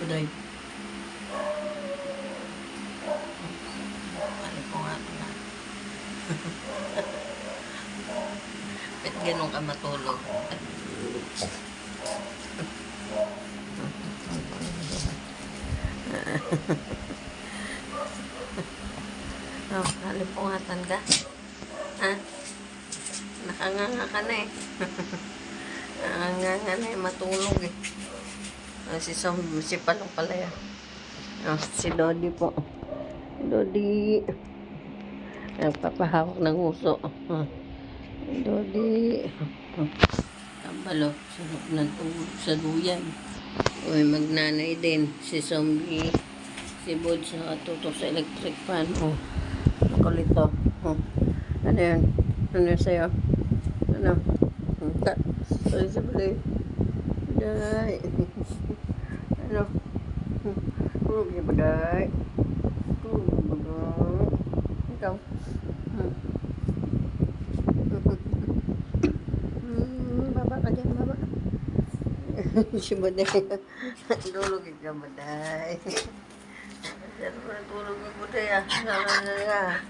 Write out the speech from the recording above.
Buday. Ano po nga ito na? Ba't ganun ka matulog? Oh, halipungatan ka? Ha? Nakanganga ka na eh. Nakanganga na eh, matulog eh. Oh, si Palong pala yan. Oh, si Dodi po. Dodi. Nagpapahawak ng uso. Oh, Dodi. Oh, tambalo. Sarap ng tulog sa duyan. Uy, magnanay din. Si Zombie. Si Bod sa tutok sa electric fan. Oh, makulit to. Oh. Ano yun? Ano yun sa'yo? Ano? Sorry sa bali. Baday. Ano? Rugi baday. Rugi baday. Ikaw? Baba ka dyan, baba. Si Baday. Tulog ka, Baday. Tulog ka, Baday. Tulog ka,